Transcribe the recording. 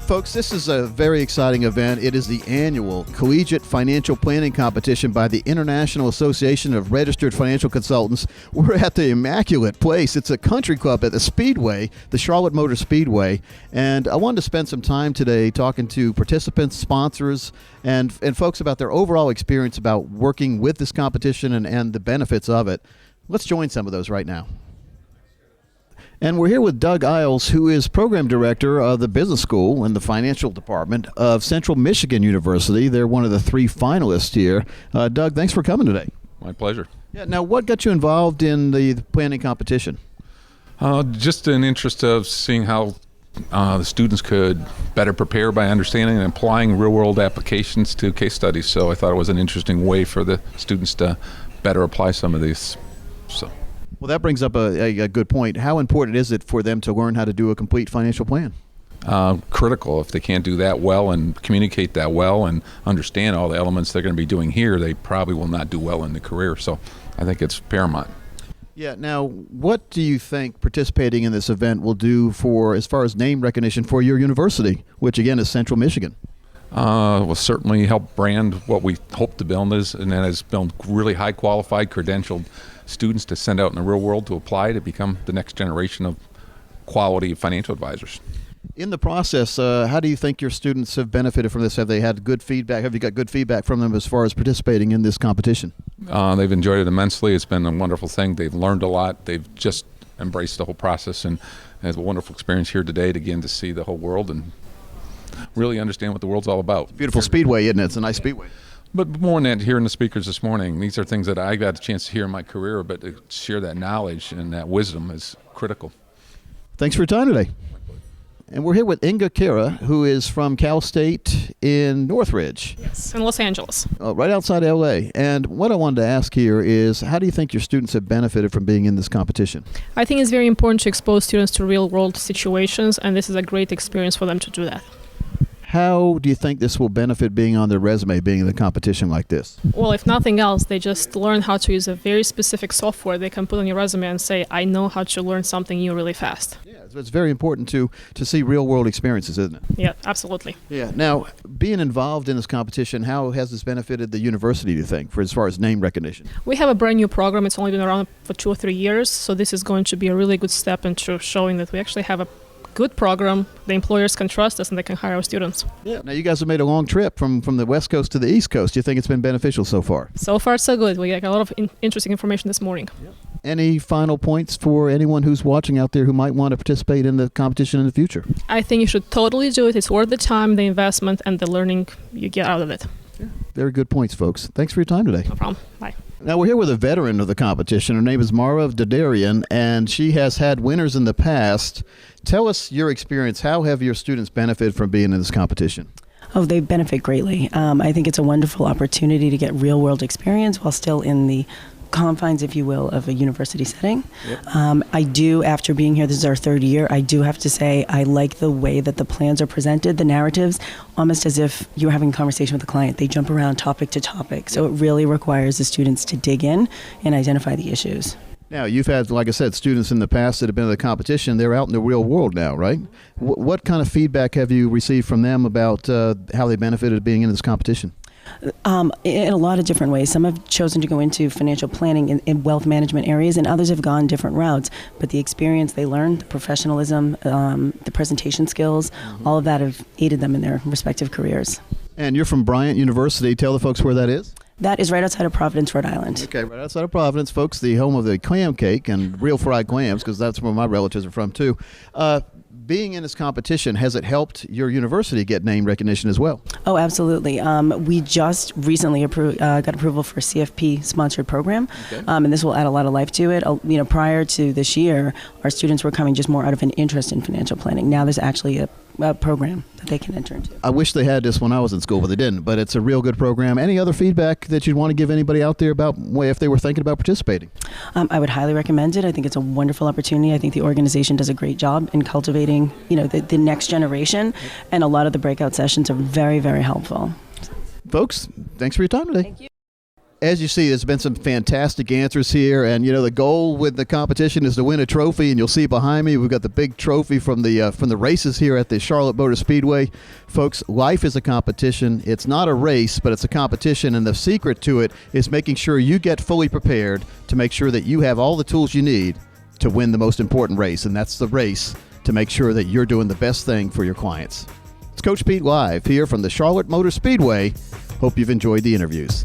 Folks, this is a very exciting event. It is the annual Collegiate Financial Planning Competition by the International Association of Registered Financial Consultants. We're at the immaculate place. It's a country club at the Speedway, the Charlotte Motor Speedway. And I wanted to spend some time today talking to participants, sponsors, and folks about their overall experience about working with this competition and the benefits of it. Let's join some of those right now. And we're here with Doug Isles, who is Program Director of the Business School in the Financial Department of Central Michigan University. They're one of the 3 finalists here. Doug, thanks for coming today. My pleasure. Yeah. Now, what got you involved in the planning competition? Just an interest of seeing how the students could better prepare by understanding and applying real-world applications to case studies. So I thought it was an interesting way for the students to better apply some of these. Well, that brings up a good point. How important is it for them to learn how to do a complete financial plan? Critical. If they can't do that well and communicate that well and understand all the elements they're going to be doing here, they probably will not do well in the career. So I think it's paramount. Yeah. Now, what do you think participating in this event will do for, as far as name recognition for your university, which again is Central Michigan? Will certainly help brand what we hope to build and that is build really high qualified, credentialed students to send out in the real world to apply to become the next generation of quality financial advisors. In the process, how do you think your students have benefited from this? Have they had good feedback? Have you got good feedback from them as far as participating in this competition? They've enjoyed it immensely. It's been a wonderful thing. They've learned a lot. They've just embraced the whole process and has a wonderful experience here today to again to see the whole world and really understand what the world's all about. Beautiful speedway, isn't it? It's a nice speedway. But more than that, hearing the speakers this morning, these are things that I got a chance to hear in my career, but to share that knowledge and that wisdom is critical. Thanks for your time today. And we're here with Inga Kara, who is from Cal State in Northridge. Yes, in Los Angeles. Right outside L.A. And what I wanted to ask here is, how do you think your students have benefited from being in this competition? I think it's very important to expose students to real-world situations, and this is a great experience for them to do that. How do you think this will benefit being on their resume, being in a competition like this? Well, if nothing else, they just learn how to use a very specific software they can put on your resume and say, I know how to learn something new really fast. Yeah, it's very important to see real-world experiences, isn't it? Yeah, absolutely. Yeah. Now, being involved in this competition, how has this benefited the university, do you think, as far as name recognition? We have a brand new program. It's only been around for 2 or 3 years, so this is going to be a really good step into showing that we actually have a good program. The employers can trust us and they can hire our students. Yeah. Now, you guys have made a long trip from the West Coast to the East Coast. Do you think it's been beneficial so far? So far, so good. We got a lot of interesting information this morning. Yep. Any final points for anyone who's watching out there who might want to participate in the competition in the future? I think you should totally do it. It's worth the time, the investment, and the learning you get out of it. Yeah. Very good points, folks. Thanks for your time today. No problem. Bye. Now, we're here with a veteran of the competition. Her name is Mara Dadarian, and she has had winners in the past. Tell us your experience. How have your students benefited from being in this competition? Oh, they benefit greatly. I think it's a wonderful opportunity to get real-world experience while still in the confines, if you will, of a university setting. Yep. I do, after being here, this is our 3rd year, I do have to say I like the way that the plans are presented, the narratives, almost as if you're having a conversation with a client. They jump around topic to topic, so it really requires the students to dig in and identify the issues. Now, you've had, like I said, students in the past that have been in the competition. They're out in the real world now, right? What kind of feedback have you received from them about how they benefited being in this competition? In a lot of different ways. Some have chosen to go into financial planning in wealth management areas, and others have gone different routes. But the experience they learned, the professionalism, the presentation skills, all of that have aided them in their respective careers. And you're from Bryant University. Tell the folks where that is. That is right outside of Providence, Rhode Island. Okay, right outside of Providence, folks, the home of the clam cake and real fried clams, because that's where my relatives are from, too. Being in this competition, has it helped your university get name recognition as well? Oh, absolutely. We just recently got approval for a CFP-sponsored program, okay. And this will add a lot of life to it. Prior to this year, our students were coming just more out of an interest in financial planning. Now there's actually a program that they can enter into. I wish they had this when I was in school, but they didn't. But it's a real good program. Any other feedback that you'd want to give anybody out there about if they were thinking about participating? I would highly recommend it. I think it's a wonderful opportunity. I think the organization does a great job in cultivating, the next generation, and a lot of the breakout sessions are very, very helpful. Folks, thanks for your time today. Thank you. as you see, there's been some fantastic answers here, and the goal with the competition is to win a trophy. And you'll see behind me, we've got the big trophy from the races here at the Charlotte Motor Speedway. Folks, life is a competition. It's not a race, but it's a competition, and the secret to it is making sure you get fully prepared to make sure that you have all the tools you need to win the most important race, and that's the race to make sure that you're doing the best thing for your clients. It's Coach Pete live here from the Charlotte Motor Speedway. Hope you've enjoyed the interviews.